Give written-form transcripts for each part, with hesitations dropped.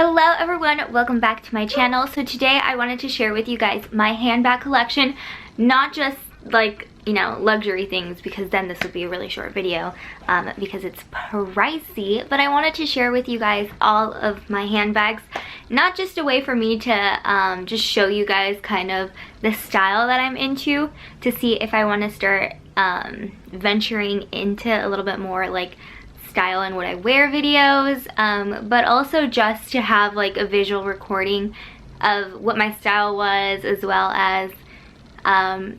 Hello everyone, welcome back to my channel. So today I wanted to share with you guys my handbag collection, not just like, you know, luxury things, because then this would be a really short video because it's pricey, but I wanted to share with you guys all of my handbags, not just a way for me to just show you guys kind of the style that I'm into, to see if I want to start venturing into a little bit more like style and what I wear videos, but also just to have like a visual recording of what my style was, as well as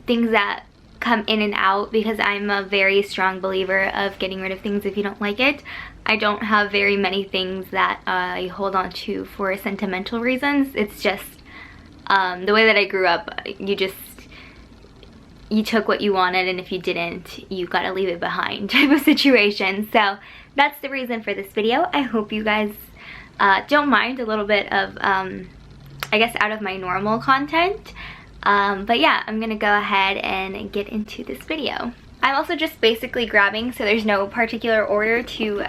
things that come in and out, because I'm a very strong believer of getting rid of things if you don't like it. I don't have very many things that I hold on to for sentimental reasons. It's just the way that I grew up. You took what you wanted, and if you didn't, you gotta leave it behind type of situation. So that's the reason for this video. I hope you guys don't mind a little bit of, I guess, out of my normal content. But yeah, I'm gonna go ahead and get into this video. I'm also just basically grabbing, so there's no particular order to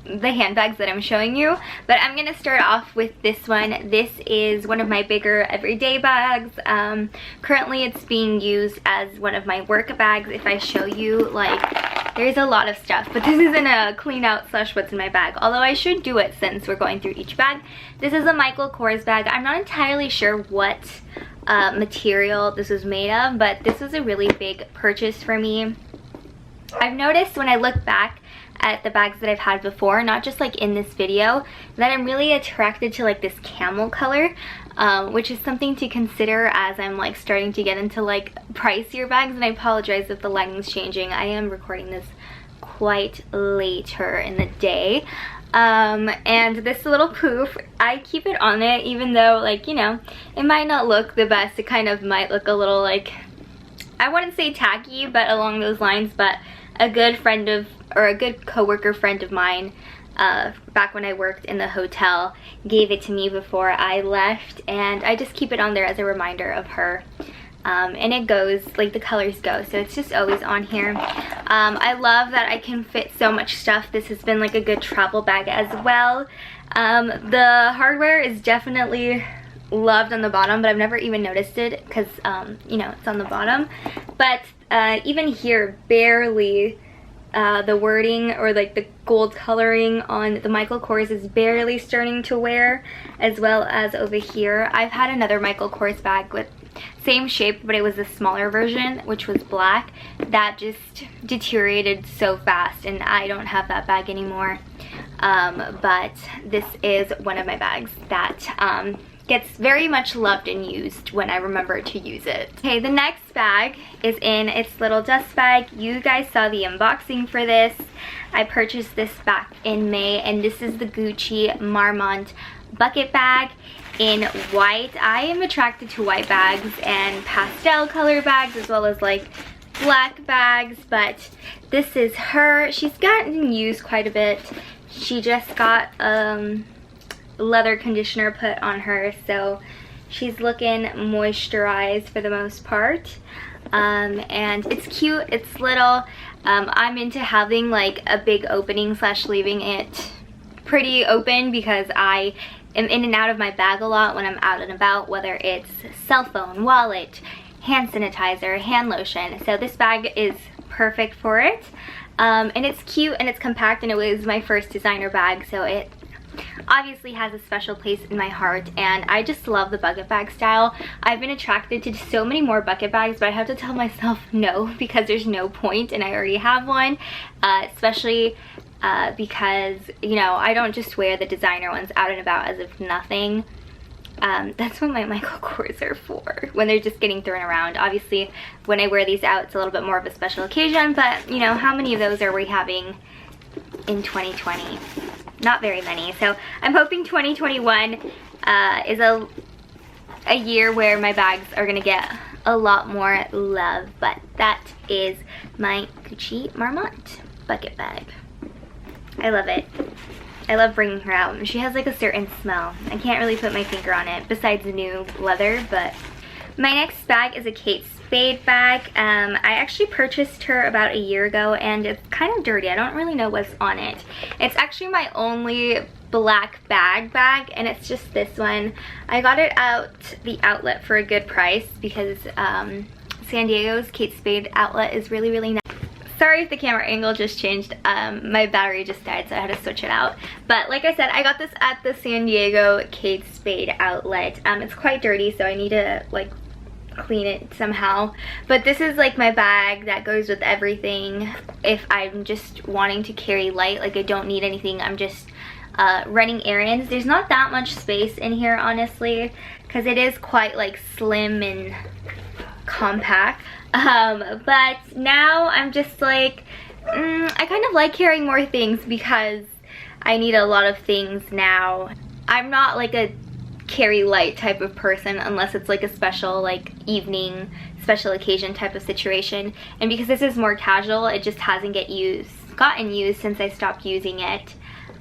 the handbags that I'm showing you, but I'm gonna start off with this one. This is one of my bigger everyday bags. Currently it's being used as one of my work bags. If I show you, like, there's a lot of stuff, but this isn't a clean out slash what's in my bag, although I should do it since we're going through each bag. This is a Michael Kors bag. I'm not entirely sure what material this was made of, but this was a really big purchase for me. I've noticed when I look back at the bags that I've had before, not just like in this video, that I'm really attracted to like this camel color, which is something to consider as I'm like starting to get into like pricier bags. And I apologize if the lighting's changing. I am recording this quite later in the day. And this little poof, I keep it on it, even though, like, you know, it might not look the best. It kind of might look a little like, I wouldn't say tacky, but along those lines. But a good friend of, or a good coworker friend of mine, back when I worked in the hotel, gave it to me before I left, and I just keep it on there as a reminder of her. And it goes, like, the colors go, so it's just always on here. I love that I can fit so much stuff. This has been like a good travel bag as well. The hardware is definitely loved on the bottom, but I've never even noticed it because you know, it's on the bottom. But even here, barely the wording or like the gold coloring on the Michael Kors is barely starting to wear, as well as over here. I've had another Michael Kors bag with same shape, but it was a smaller version, which was black, that just deteriorated so fast, and I don't have that bag anymore. But this is one of my bags that gets very much loved and used when I remember to use it. Okay, the next bag is in its little dust bag. You guys saw the unboxing for this. I purchased this back in May, and this is the Gucci Marmont bucket bag in white. I am attracted to white bags and pastel color bags, as well as like black bags, but this is her. She's gotten used quite a bit. She just got leather conditioner put on her, so she's looking moisturized for the most part. And it's cute, it's little. I'm into having like a big opening slash leaving it pretty open, because I am in and out of my bag a lot when I'm out and about, whether it's cell phone, wallet, hand sanitizer, hand lotion. So this bag is perfect for it. And it's cute and it's compact, and it was my first designer bag, so it obviously has a special place in my heart, and I just love the bucket bag style. I've been attracted to so many more bucket bags, but I have to tell myself no, because there's no point, and I already have one, especially because, you know, I don't just wear the designer ones out and about as if nothing. That's what my Michael Kors are for, when they're just getting thrown around. Obviously, when I wear these out, it's a little bit more of a special occasion, but, you know, how many of those are we having in 2020? Not very many. So I'm hoping 2021 is a year where my bags are gonna get a lot more love. But that is my Gucci Marmont bucket bag. I love it. I love bringing her out. She has like a certain smell. I can't really put my finger on it besides the new leather, but my next bag is a Kate Spade bag. I actually purchased her about a year ago and it's kind of dirty. I don't really know what's on it. It's actually my only black bag and it's just this one. I got it at the outlet for a good price because San Diego's Kate Spade outlet is really nice. Sorry if the camera angle just changed. My battery just died, so I had to switch it out. But like I said, I got this at the San Diego Kate Spade outlet. It's quite dirty, so I need to like clean it somehow. But this is like my bag that goes with everything. If I'm just wanting to carry light, like I don't need anything, I'm just running errands. There's not that much space in here, honestly, because it is quite like slim and compact. But now I'm just like, I kind of like carrying more things because I need a lot of things now. I'm not like a carry light type of person unless it's like a special like evening, special occasion type of situation. And because this is more casual, it just hasn't gotten used since I stopped using it.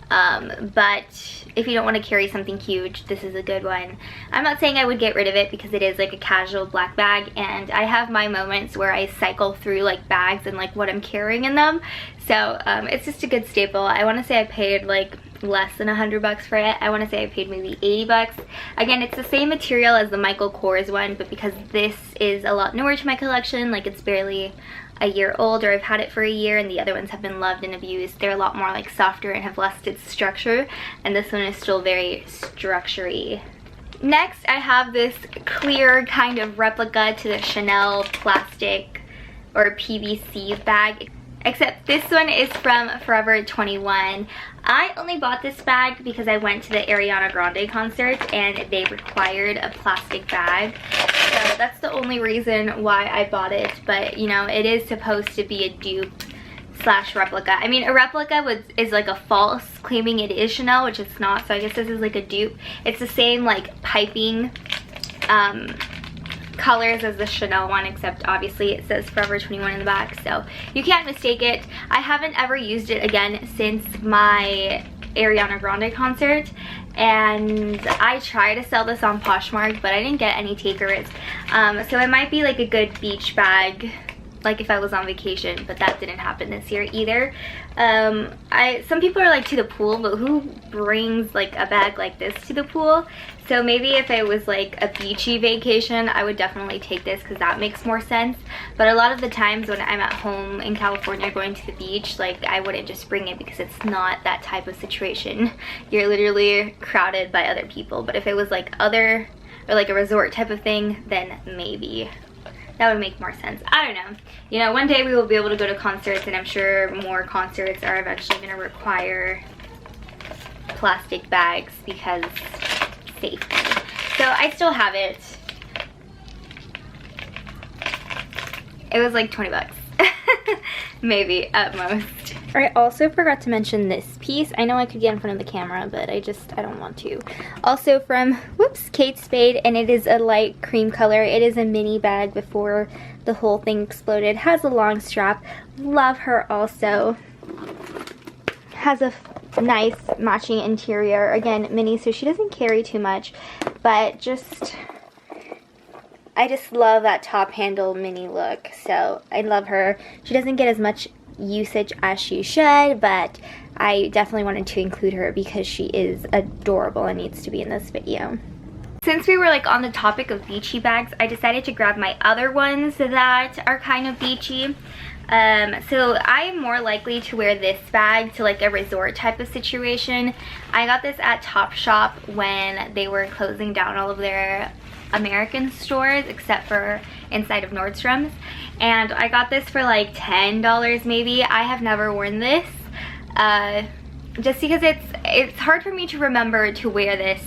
But if you don't want to carry something huge, this is a good one. I'm not saying I would get rid of it because it is like a casual black bag, and I have my moments where I cycle through like bags and like what I'm carrying in them. So it's just a good staple. I want to say I paid like less than $100 for it. I want to say I paid maybe 80 bucks. Again, it's the same material as the Michael Kors one, but because this is a lot newer to my collection, like it's barely a year old, or I've had it for a year, and the other ones have been loved and abused. They're a lot more like softer and have lost its structure, and this one is still very structure-y. Next, I have this clear kind of replica to the Chanel plastic or PVC bag, except this one is from Forever 21. I only bought this bag because I went to the Ariana Grande concert and they required a plastic bag. So that's the only reason why I bought it. But you know, it is supposed to be a dupe slash replica. I mean, a replica is like a false claiming it is Chanel, which it's not. So I guess this is like a dupe. It's the same like piping colors as the Chanel one, except obviously it says Forever 21 in the back, so you can't mistake it. I haven't ever used it again since my Ariana Grande concert, and I tried to sell this on Poshmark, but I didn't get any takers. So it might be like a good beach bag, like if I was on vacation, but that didn't happen this year either. Some people are like to the pool, but who brings like a bag like this to the pool? So maybe if it was like a beachy vacation, I would definitely take this because that makes more sense. But a lot of the times when I'm at home in California going to the beach, like I wouldn't just bring it because it's not that type of situation. You're literally crowded by other people. But if it was like or like a resort type of thing, then maybe that would make more sense. I don't know. You know, one day we will be able to go to concerts, and I'm sure more concerts are eventually going to require plastic bags because safety. So I still have it. It was like 20 bucks. Maybe at most. I also forgot to mention this piece. I know I could get in front of the camera, but I don't want to. Also from, Kate Spade, and it is a light cream color. It is a mini bag before the whole thing exploded. Has a long strap. Love her also. Has a nice matching interior. Again, mini, so she doesn't carry too much, but I just love that top handle mini look, so I love her. She doesn't get as much usage as she should, but I definitely wanted to include her because she is adorable and needs to be in this video. Since we were like on the topic of beachy bags, I decided to grab my other ones that are kind of beachy. So I am more likely to wear this bag to like a resort type of situation. I got this at Topshop when they were closing down all of their American stores except for inside of Nordstrom's, and I got this for like $10 maybe. I have never worn this just because it's hard for me to remember to wear this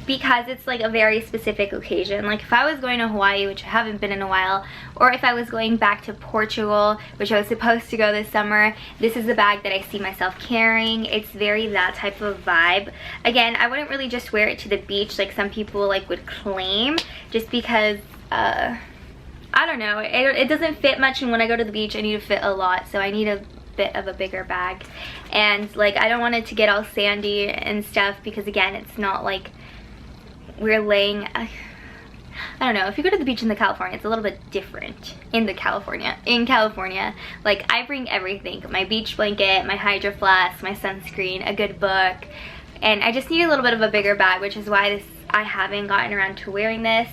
because it's like a very specific occasion. Like if I was going to Hawaii, which I haven't been in a while, or if I was going back to Portugal, which I was supposed to go this summer, this is the bag that I see myself carrying. It's very that type of vibe. Again, I wouldn't really just wear it to the beach like some people like would claim, just because I don't know, it doesn't fit much, and when I go to the beach I need to fit a lot, so I need a bit of a bigger bag. And like I don't want it to get all sandy and stuff because again, it's not like we're laying I don't know, if you go to the beach in the California, it's a little bit different in California. Like, I bring everything, my beach blanket, my Hydro Flask, my sunscreen, a good book, and I just need a little bit of a bigger bag, which is why I haven't gotten around to wearing this.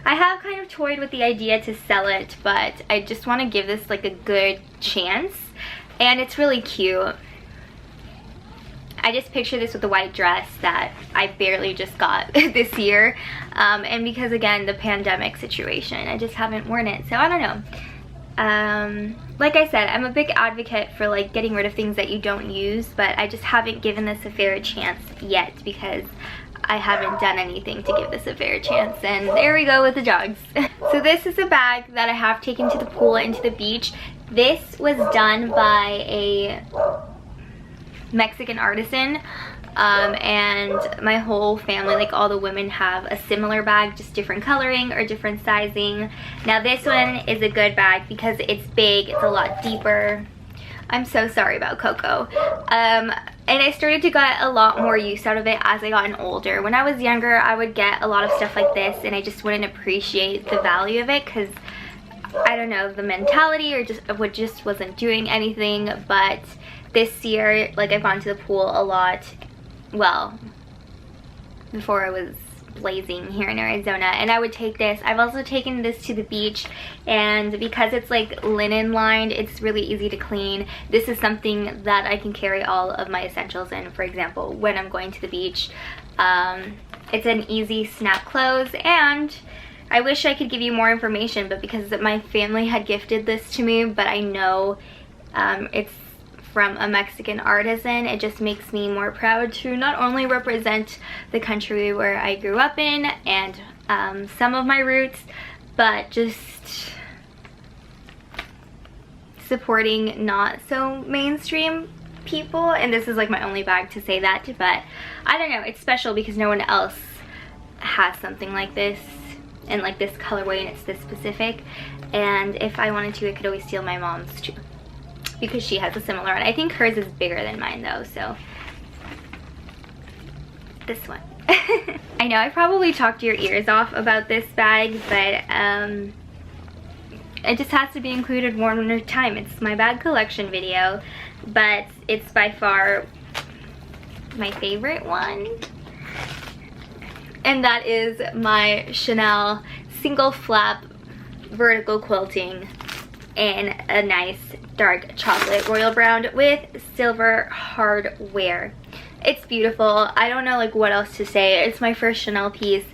I have kind of toyed with the idea to sell it, but I just want to give this like a good chance, and it's really cute. I just picture this with the white dress that I barely just got this year, and because again the pandemic situation, I just haven't worn it, so I don't know. Like I said, I'm a big advocate for like getting rid of things that you don't use, but I just haven't given this a fair chance yet because I haven't done anything to give this a fair chance, and there we go with the jogs. So this is a bag that I have taken to the pool and to the beach. This was done by a Mexican artisan, and my whole family, like all the women, have a similar bag, just different coloring or different sizing. Now this one is a good bag because it's big, it's a lot deeper. I'm so sorry about Coco. And I started to get a lot more use out of it as I gotten older. When I was younger, I would get a lot of stuff like this and I just wouldn't appreciate the value of it because I don't know, the mentality or just wasn't doing anything. But this year, like, I've gone to the pool a lot, well, before I was blazing here in Arizona, and I would take this. I've also taken this to the beach, and because it's like linen lined, it's really easy to clean. This is something that I can carry all of my essentials in, for example, when I'm going to the beach. It's an easy snap close, and I wish I could give you more information, but because my family had gifted this to me, but I know it's from a Mexican artisan, it just makes me more proud to not only represent the country where I grew up in and some of my roots, but just supporting not so mainstream people. And this is like my only bag to say that, but I don't know, it's special because no one else has something like this and like this colorway, and it's this specific. And if I wanted to, I could always steal my mom's too, because she has a similar one. I think hers is bigger than mine though, so this one. I know I probably talked your ears off about this bag, but it just has to be included one more time. It's my bag collection video, but it's by far my favorite one, and that is my Chanel single flap vertical quilting in a nice dark chocolate royal brown with silver hardware. It's beautiful. I don't know like what else to say. It's my first Chanel piece.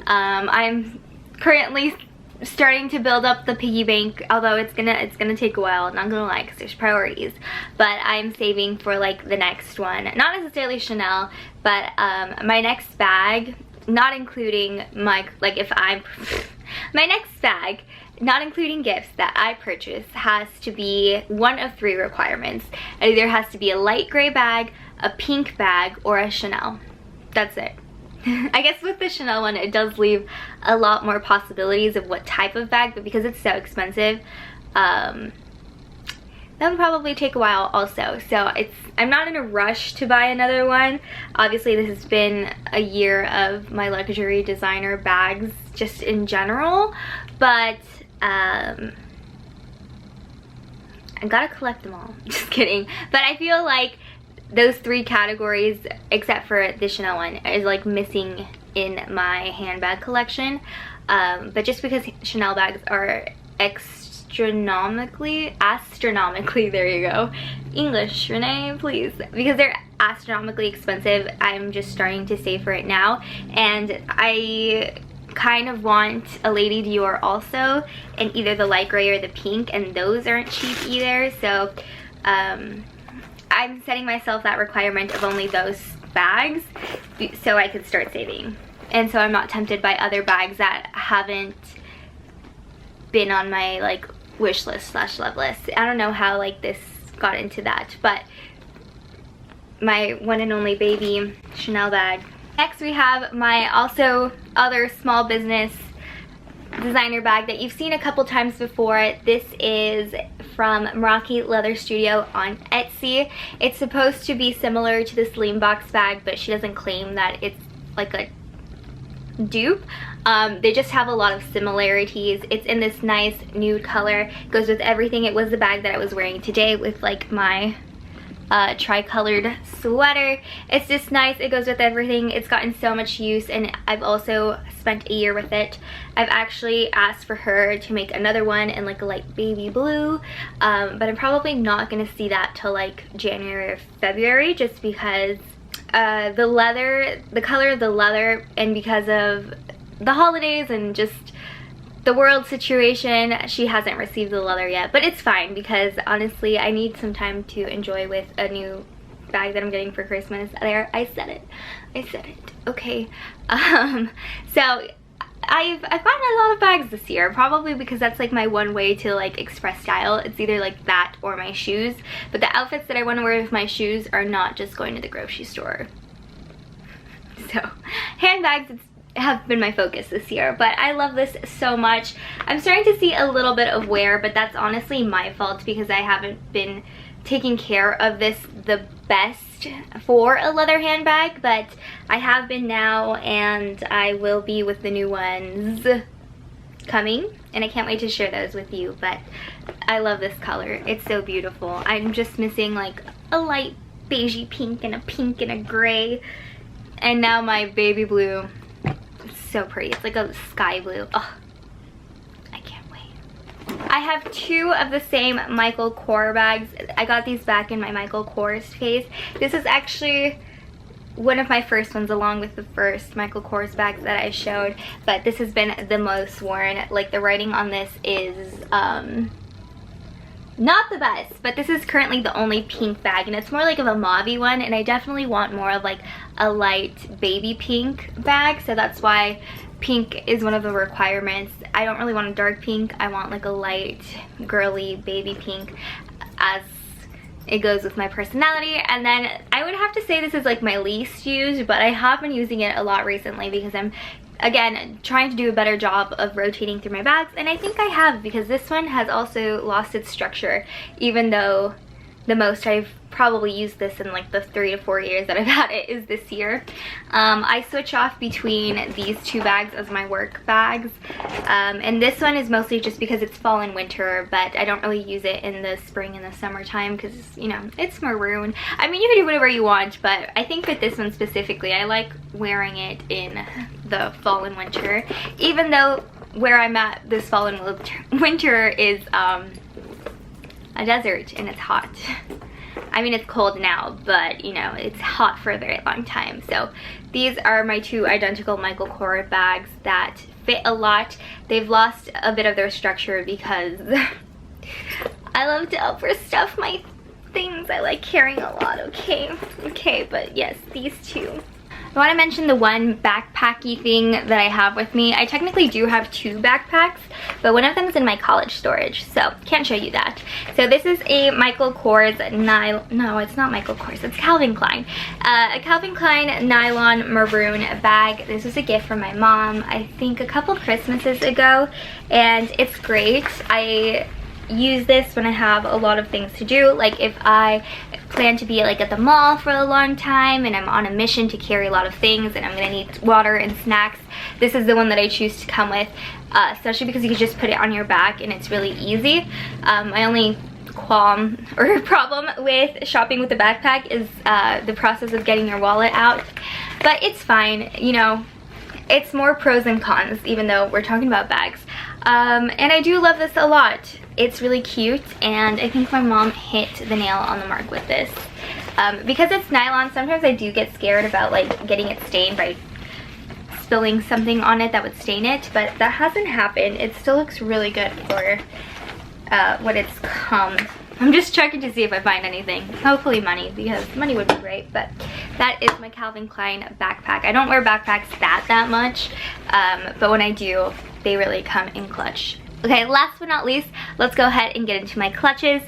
I'm currently starting to build up the piggy bank, although it's gonna take a while, not gonna lie, because there's priorities. But I'm saving for like the next one, not necessarily Chanel, but my next bag, not including my my next bag, not including gifts that I purchase, has to be one of 3 requirements. It either has to be a light gray bag, a pink bag, or a Chanel. That's it. I guess with the Chanel one, it does leave a lot more possibilities of what type of bag, but because it's so expensive, that would probably take a while also. So I'm not in a rush to buy another one. Obviously, this has been a year of my luxury designer bags just in general, but I gotta collect them all. Just kidding. But I feel like those 3 categories, except for the Chanel one, is like missing in my handbag collection. But just because Chanel bags are astronomically, there you go, English, Renee, please, because they're astronomically expensive, I'm just starting to save for it now. And I kind of want a Lady Dior also in either the light gray or the pink, and those aren't cheap either. So I'm setting myself that requirement of only those bags so I can start saving, and so I'm not tempted by other bags that haven't been on my like wish list / love list. I don't know how like this got into that, but my one and only baby Chanel bag. Next we have my also other small business designer bag that you've seen a couple times before. This is from Meraki Leather Studio on Etsy. It's supposed to be similar to the Slim Box bag, but she doesn't claim that it's like a dupe. They just have a lot of similarities. It's in this nice nude color. It goes with everything. It was the bag that I was wearing today with like my tri-colored sweater. It's just nice. It goes with everything. It's gotten so much use, and I've also spent a year with it. I've actually asked for her to make another one in like a light baby blue, but I'm probably not gonna see that till like January or February, just because the color of the leather, and because of the holidays and just the world situation, she hasn't received the leather yet. But it's fine, because honestly I need some time to enjoy with a new bag that I'm getting for Christmas. There, I said it. Okay. So I've gotten a lot of bags this year, probably because that's like my one way to like express style. It's either like that or my shoes, but the outfits that I want to wear with my shoes are not just going to the grocery store. So handbags have been my focus this year, but I love this so much. I'm starting to see a little bit of wear, but that's honestly my fault, because I haven't been taking care of this the best for a leather handbag, but I have been now, and I will be with the new ones coming, and I can't wait to share those with you. But I love this color. It's so beautiful. I'm just missing like a light beigey pink and a gray, and now my baby blue. It's so pretty. It's like a sky blue. Oh, I can't wait. I have two of the same Michael Kors bags. I got these back in my Michael Kors phase. This is actually one of my first ones, along with the first Michael Kors bags that I showed, but this has been the most worn. Like, the writing on this is not the best, but this is currently the only pink bag, and it's more like of a mauve-y one, and I definitely want more of like a light baby pink bag, so that's why pink is one of the requirements. I don't really want a dark pink. I want like a light girly baby pink, as it goes with my personality. And then I would have to say this is like my least used, but I have been using it a lot recently because I'm, again, trying to do a better job of rotating through my bags, and I think I have, because this one has also lost its structure, even though the most I've probably used this in like the 3 to 4 years that I've had it is this year. I switch off between these two bags as my work bags, and this one is mostly just because it's fall and winter, but I don't really use it in the spring and the summertime because, you know, it's maroon. I mean, you can do whatever you want, but I think with this one specifically, I like wearing it in the fall and winter, even though where I'm at this fall and winter is a desert and it's hot. I mean, it's cold now, but you know, it's hot for a very long time. So these are my two identical Michael Kors bags that fit a lot. They've lost a bit of their structure because I love to overstuff my things. I like carrying a lot, okay, but yes, these two. I want to mention the one backpacky thing that I have with me. I technically do have two backpacks, but one of them is in my college storage, so can't show you that. So this is a Michael Kors no, it's not Michael Kors, it's Calvin Klein. A Calvin Klein nylon maroon bag. This was a gift from my mom, I think a couple Christmases ago, and it's great. I use this when I have a lot of things to do, like if I plan to be like at the mall for a long time and I'm on a mission to carry a lot of things and I'm gonna need water and snacks. This is the one that I choose to come with, especially because you can just put it on your back and it's really easy. My only qualm or problem with shopping with a backpack is the process of getting your wallet out, but it's fine. You know, it's more pros than cons, even though we're talking about bags. And I do love this a lot. It's really cute, and I think my mom hit the nail on the mark with this. Because it's nylon, sometimes I do get scared about like getting it stained by spilling something on it that would stain it, but that hasn't happened. It still looks really good for what it's come. I'm just checking to see if I find anything. Hopefully money, because money would be great. But that is my Calvin Klein backpack. I don't wear backpacks that much, but when I do, they really come in clutch. Okay, last but not least, let's go ahead and get into my clutches.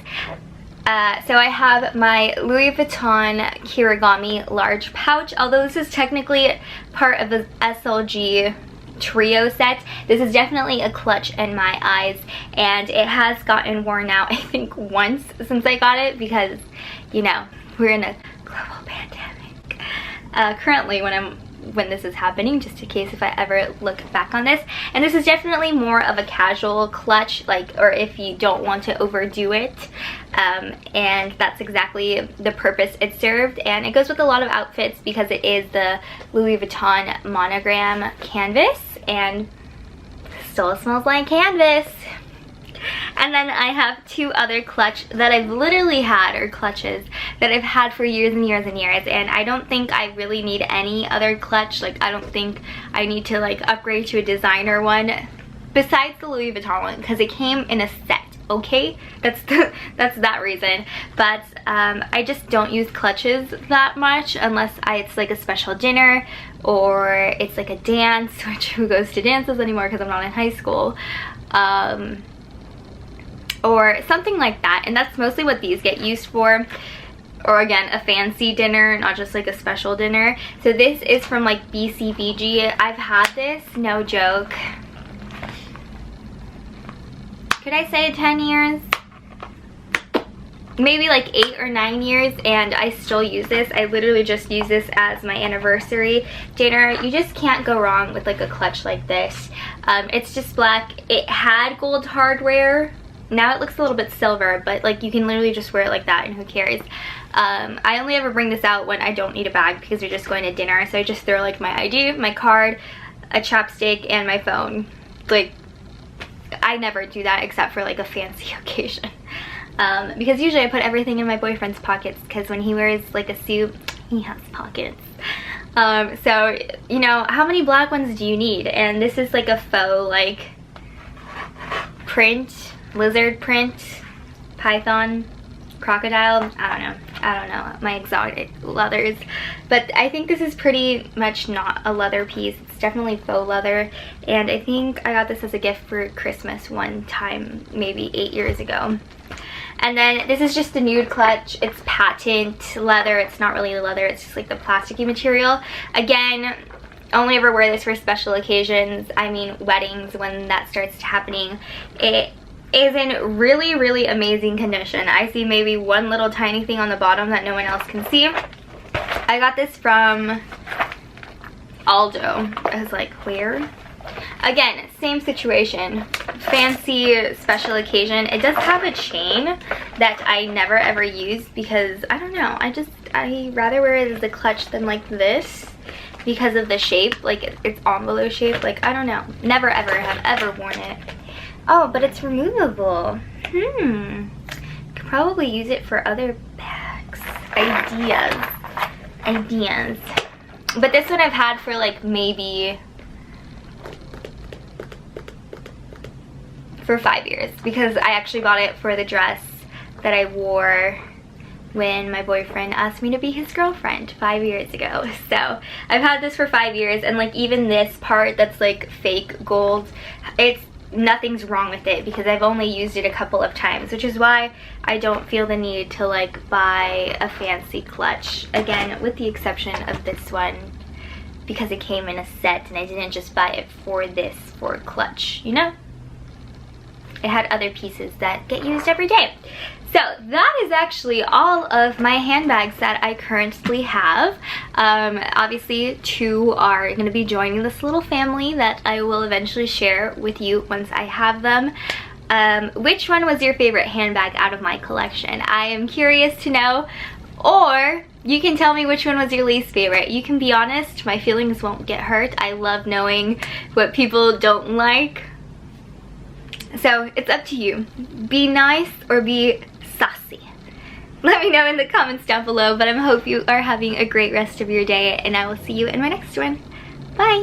So I have my Louis Vuitton Kirigami large pouch. Although this is technically part of the SLG trio set, this is definitely a clutch in my eyes, and it has gotten worn out I think once since I got it, because, you know, we're in a global pandemic currently when I'm when this is happening, just in case if I ever look back on this. And this is definitely more of a casual clutch, like, or if you don't want to overdo it. And that's exactly the purpose it served. And it goes with a lot of outfits because it is the Louis Vuitton monogram canvas, and still smells like canvas. And then I have two other clutch that I've literally had, or clutches that I've had for years and years and years, and I don't think I really need any other clutch. Like, I don't think I need to like upgrade to a designer one besides the Louis Vuitton one, because it came in a set. Okay, that's that reason. But I just don't use clutches that much unless it's like a special dinner, or it's like a dance, which who goes to dances anymore because I'm not in high school, or something like that. And that's mostly what these get used for, or again, a fancy dinner, not just like a special dinner. So this is from like BCBG. I've had this, no joke, could I say 10 years? Maybe like 8 or 9 years, and I still use this. I literally just use this as my anniversary dinner. You just can't go wrong with like a clutch like this. It's just black. It had gold hardware. Now it looks a little bit silver, but like you can literally just wear it like that and who cares. I only ever bring this out when I don't need a bag because we're just going to dinner. So I just throw like my ID, my card, a chapstick, and my phone. Like, I never do that except for like a fancy occasion. Because usually I put everything in my boyfriend's pockets, because when he wears like a suit, he has pockets. So, you know, how many black ones do you need? And this is like a faux like print, lizard print, python, crocodile. I don't know my exotic leathers, but I think this is pretty much not a leather piece. It's definitely faux leather, and I think I got this as a gift for Christmas one time, maybe 8 years ago. And then this is just a nude clutch. It's patent leather. It's not really leather, it's just like the plasticky material. Again, only ever wear this for special occasions. I mean weddings, when that starts happening. It is in really, really amazing condition. I see maybe one little tiny thing on the bottom that no one else can see. I got this from Aldo. I was like, where? Again, same situation. Fancy special occasion. It does have a chain that I never ever use because, I don't know, I rather wear it as a clutch than like this because of the shape. Like, it's envelope shape. Like, I don't know. Never ever have ever worn it. Oh, but it's removable. Could probably use it for other bags. Ideas. But this one I've had for like maybe for 5 years, because I actually bought it for the dress that I wore when my boyfriend asked me to be his girlfriend 5 years ago. So I've had this for 5 years, and like even this part that's like fake gold, nothing's wrong with it because I've only used it a couple of times, which is why I don't feel the need to like buy a fancy clutch. Again, with the exception of this one, because it came in a set and I didn't just buy it for this for a clutch, you know? It had other pieces that get used every day. So that is actually all of my handbags that I currently have. Obviously 2 are going to be joining this little family that I will eventually share with you once I have them. Which one was your favorite handbag out of my collection? I am curious to know. Or you can tell me which one was your least favorite. You can be honest, my feelings won't get hurt. I love knowing what people don't like. So it's up to you. Be nice or be sassy. Let me know in the comments down below, but I hope you are having a great rest of your day, and I will see you in my next one. Bye!